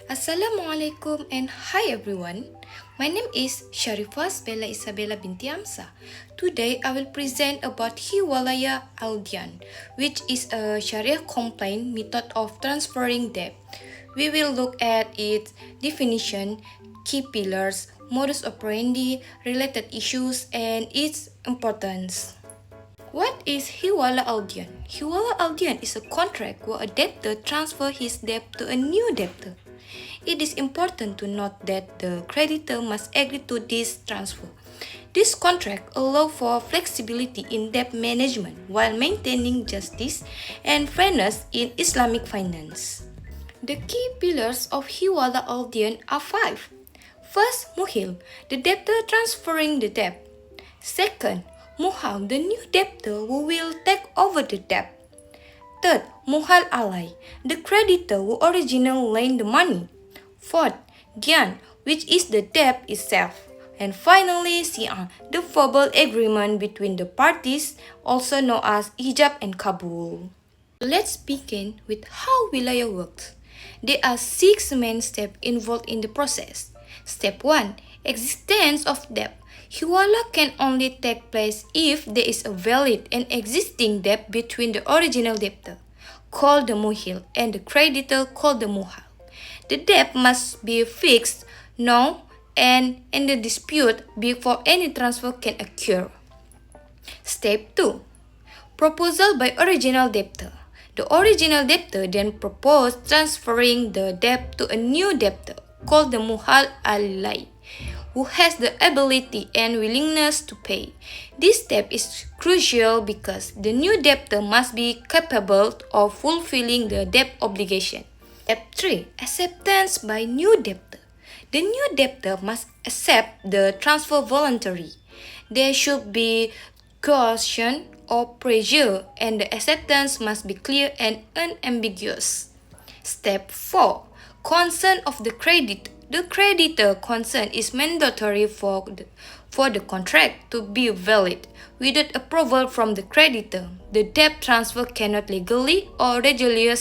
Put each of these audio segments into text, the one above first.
Assalamualaikum and hi everyone. My name is Sharifah Isabella Binti Hamsah. Today I will present about Hiwalaya Aldian, which is a Sharia compliant method of transferring debt. We will look at its definition, key pillars, modus operandi, related issues, and its importance. What is Hiwala Aldian? Hiwala Aldian is a contract where a debtor transfers his debt to a new debtor. It is important to note that the creditor must agree to this transfer. This contract allows for flexibility in debt management while maintaining justice and fairness in Islamic finance. The key pillars of Hiwala Aldian are 5. First, Muhil, the debtor transferring the debt. Second, Muhal, the new debtor who will take over the debt. Third, Muhal Alai, the creditor who originally lent the money. Fourth, Gyan, which is the debt itself. And finally, Si'an, the verbal agreement between the parties, also known as Ijab and Kabul. Let's begin with how Wilaya works. There are 6 main steps involved in the process. Step 1. Existence of debt. Hiwala can only take place if there is a valid and existing debt between the original debtor, called the muhil, and the creditor, called the muhal. The debt must be fixed, known, and in the dispute before any transfer can occur. Step 2. Proposal by original debtor. The original debtor then proposed transferring the debt to a new debtor, called the muhal alai, who has the ability and willingness to pay. This step is crucial because the new debtor must be capable of fulfilling the debt obligation. Step 3. Acceptance by new debtor. The new debtor must accept the transfer voluntarily. There should be coercion or pressure, and the acceptance must be clear and unambiguous. Step 4. Consent of the creditor. The creditor consent is mandatory for the contract to be valid. Without approval from the creditor, the debt transfer cannot legally or regularly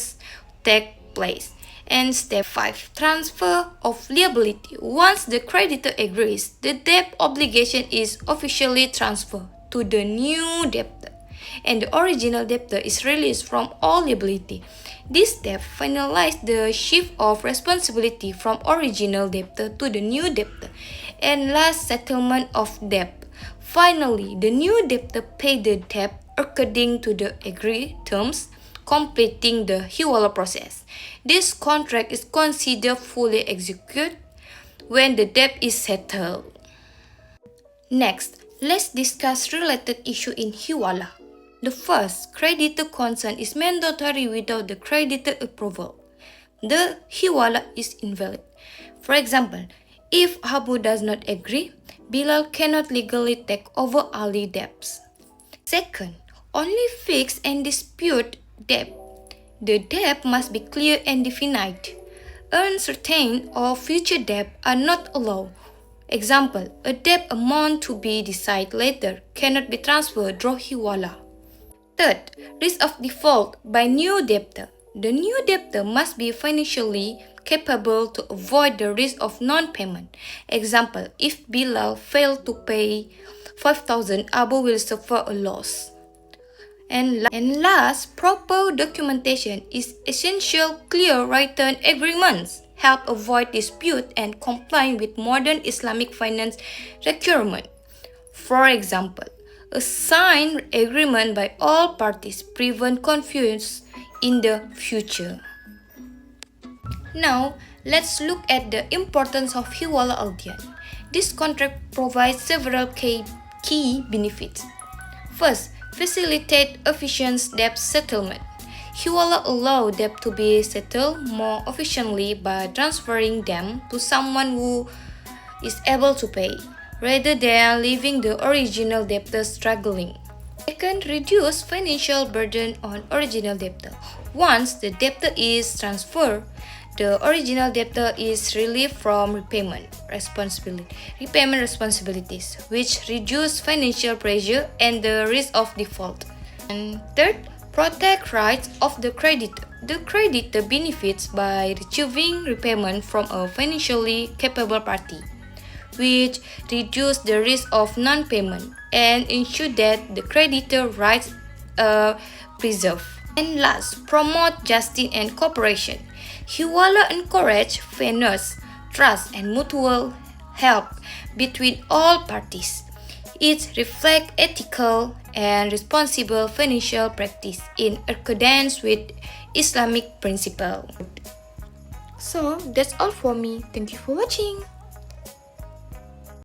take place. And step 5. Transfer of liability. Once the creditor agrees, the debt obligation is officially transferred to the new debtor, and the original debtor is released from all liability. This step finalizes the shift of responsibility from original debtor to the new debtor, and last, settlement of debt. Finally, the new debtor pays the debt according to the agreed terms, completing the Hiwala process. This contract is considered fully executed when the debt is settled. Next, let's discuss related issue in Hiwala. The first, creditor consent is mandatory without the creditor approval. The Hiwala is invalid. For example, if Abu does not agree, Bilal cannot legally take over Ali debts. Second, only fixed and dispute debt. The debt must be clear and definite. Uncertain or future debt are not allowed. Example, a debt amount to be decided later cannot be transferred through Hiwala. Third, risk of default by new debtor. The new debtor must be financially capable to avoid the risk of non-payment. Example, if Bilal failed to pay 5,000, Abu will suffer a loss. And last, proper documentation is essential. Clear written agreements help avoid dispute and comply with modern Islamic finance requirements. For example, a signed agreement by all parties prevents confusion in the future. Now, let's look at the importance of Hiwala Aldian. This contract provides several key benefits. First, facilitate efficient debt settlement. Hiwala allows debt to be settled more efficiently by transferring them to someone who is able to pay, rather than leaving the original debtor struggling. Second, reduce financial burden on original debtor. Once the debtor is transferred, the original debtor is relieved from repayment responsibilities, which reduce financial pressure and the risk of default. And third, protect rights of the creditor. the creditor benefits by receiving repayment from a financially capable party, which reduces the risk of non-payment and ensure that the creditor rights are preserved. And last, promote justice and cooperation. Hiwala encourage fairness, trust, and mutual help between all parties. It reflects ethical and responsible financial practice in accordance with Islamic principles. So that's all for me. Thank you for watching.